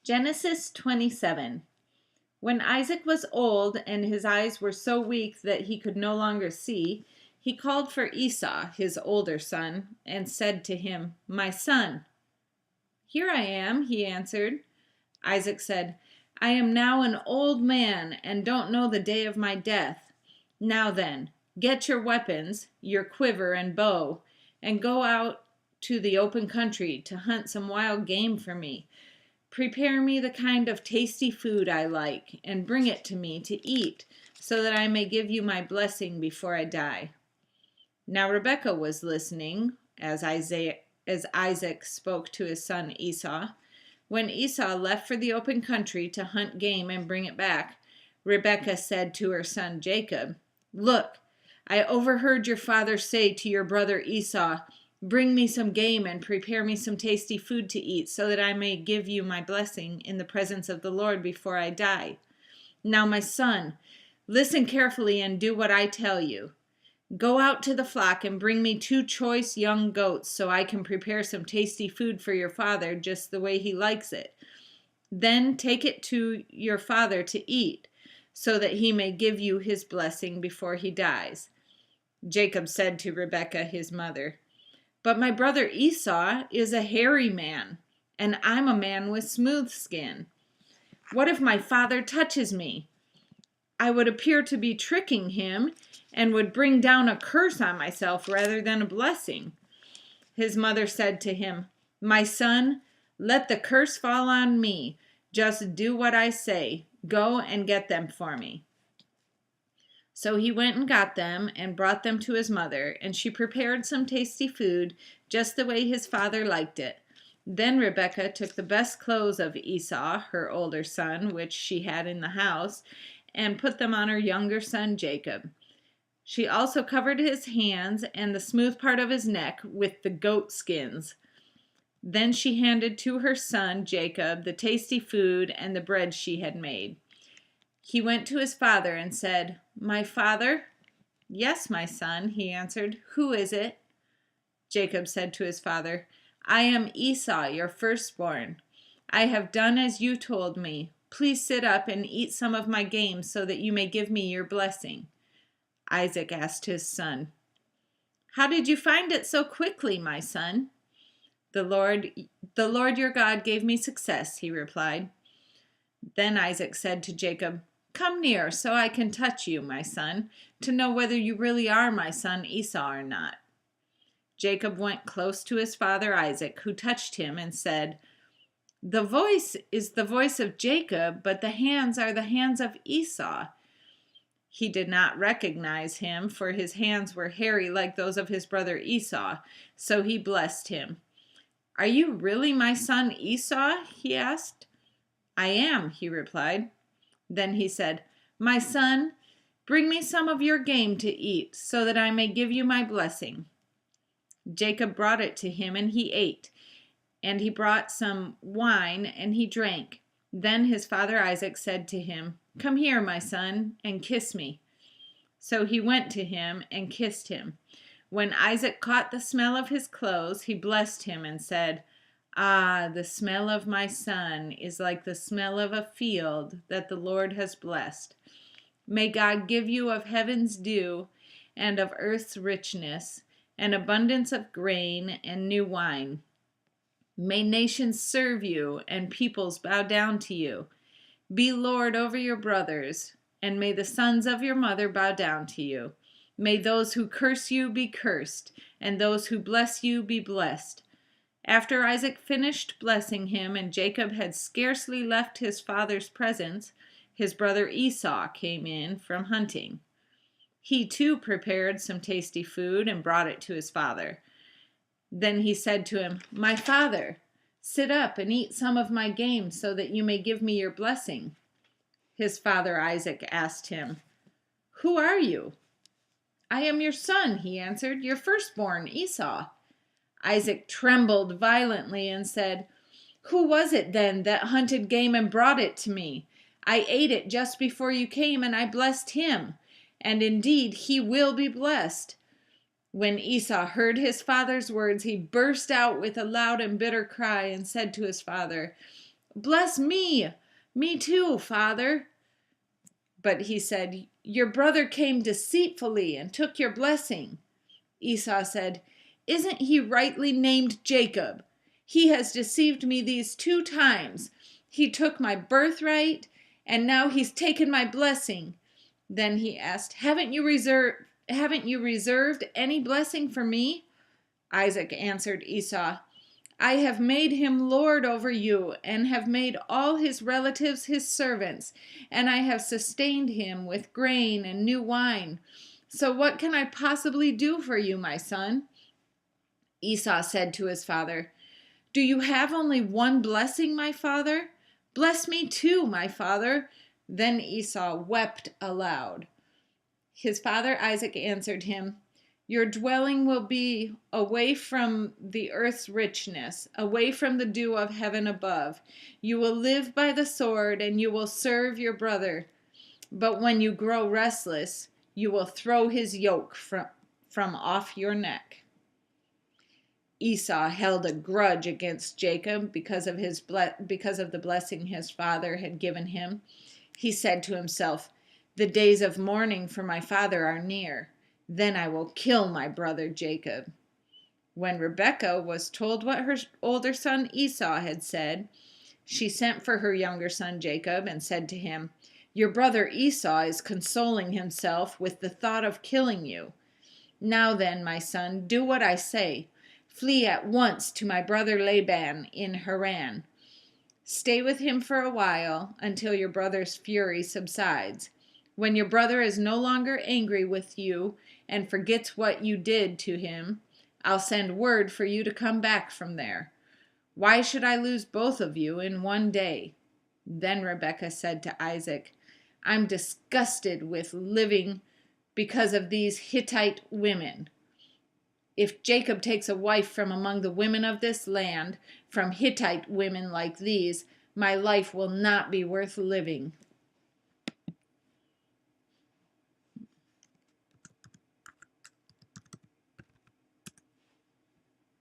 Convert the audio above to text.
Genesis 27. When Isaac was old and his eyes were so weak that he could no longer see, he called for Esau, his older son, and said to him, "My son." "Here I am," he answered. Isaac said, "I am now an old man and don't know the day of my death. Now then, get your weapons, your quiver and bow, and go out to the open country to hunt some wild game for me. Prepare me the kind of tasty food I like, and bring it to me to eat, so that I may give you my blessing before I die." Now Rebekah was listening as Isaac spoke to his son Esau. When Esau left for the open country to hunt game and bring it back, Rebekah said to her son Jacob, "Look, I overheard your father say to your brother Esau, 'Bring me some game and prepare me some tasty food to eat, so that I may give you my blessing in the presence of the Lord before I die.' Now, my son, listen carefully and do what I tell you. Go out to the flock and bring me 2 choice young goats so I can prepare some tasty food for your father just the way he likes it. Then take it to your father to eat, so that he may give you his blessing before he dies." Jacob said to Rebekah, his mother, "But my brother Esau is a hairy man, and I'm a man with smooth skin. What if my father touches me? I would appear to be tricking him and would bring down a curse on myself rather than a blessing." His mother said to him, "My son, let the curse fall on me. Just do what I say. Go and get them for me." So he went and got them and brought them to his mother, and she prepared some tasty food just the way his father liked it. Then Rebekah took the best clothes of Esau, her older son, which she had in the house, and put them on her younger son Jacob. She also covered his hands and the smooth part of his neck with the goat skins. Then she handed to her son Jacob the tasty food and the bread she had made. He went to his father and said, "My father?" "Yes, my son," he answered. "Who is it?" Jacob said to his father, "I am Esau, your firstborn. I have done as you told me. Please sit up and eat some of my game so that you may give me your blessing." Isaac asked his son, "How did you find it so quickly, my son?" The Lord your God gave me success," he replied. Then Isaac said to Jacob, "Come near so I can touch you, my son, to know whether you really are my son Esau or not." Jacob went close to his father Isaac, who touched him and said, "The voice is the voice of Jacob, but the hands are the hands of Esau." He did not recognize him, for his hands were hairy like those of his brother Esau, so he blessed him. "Are you really my son Esau?" he asked. "I am," he replied. Then he said, "My son, bring me some of your game to eat, so that I may give you my blessing." Jacob brought it to him, and he ate. And he brought some wine, and he drank. Then his father Isaac said to him, "Come here, my son, and kiss me." So he went to him and kissed him. When Isaac caught the smell of his clothes, he blessed him and said, "Ah, the smell of my son is like the smell of a field that the Lord has blessed. May God give you of heaven's dew and of earth's richness, an abundance of grain and new wine. May nations serve you and peoples bow down to you. Be Lord over your brothers, and may the sons of your mother bow down to you. May those who curse you be cursed, and those who bless you be blessed." After Isaac finished blessing him, and Jacob had scarcely left his father's presence, his brother Esau came in from hunting. He too prepared some tasty food and brought it to his father. Then he said to him, "My father, sit up and eat some of my game so that you may give me your blessing." His father Isaac asked him, "Who are you?" "I am your son," he answered, "your firstborn, Esau." Isaac trembled violently and said, "Who was it then that hunted game and brought it to me? I ate it just before you came, and I blessed him, and indeed he will be blessed." When Esau heard his father's words, he burst out with a loud and bitter cry and said to his father, Bless me! Me too, Father. But he said, Your brother came deceitfully and took your blessing. Esau said, Isn't he rightly named Jacob? He has deceived me these 2 times. He took my birthright, and now he's taken my blessing. Then he asked, Haven't you reserved any blessing for me? Isaac answered Esau, I have made him lord over you, and have made all his relatives his servants, and I have sustained him with grain and new wine. So what can I possibly do for you, my son? Esau said to his father, Do you have only one blessing, my father? Bless me too, my father. Then Esau wept aloud. His father Isaac answered him, Your dwelling will be away from the earth's richness, away from the dew of heaven above. You will live by the sword, and you will serve your brother. But when you grow restless, you will throw his yoke from off your neck. Esau held a grudge against Jacob because of the blessing his father had given him. He said to himself, The days of mourning for my father are near. Then I will kill my brother Jacob. When Rebekah was told what her older son Esau had said, she sent for her younger son Jacob and said to him, Your brother Esau is consoling himself with the thought of killing you. Now then, my son, do what I say. Flee at once to my brother Laban in Haran. Stay with him for a while until your brother's fury subsides. When your brother is no longer angry with you and forgets what you did to him, I'll send word for you to come back from there. Why should I lose both of you in one day? Then Rebekah said to Isaac, I'm disgusted with living because of these Hittite women. If Jacob takes a wife from among the women of this land, from Hittite women like these, my life will not be worth living.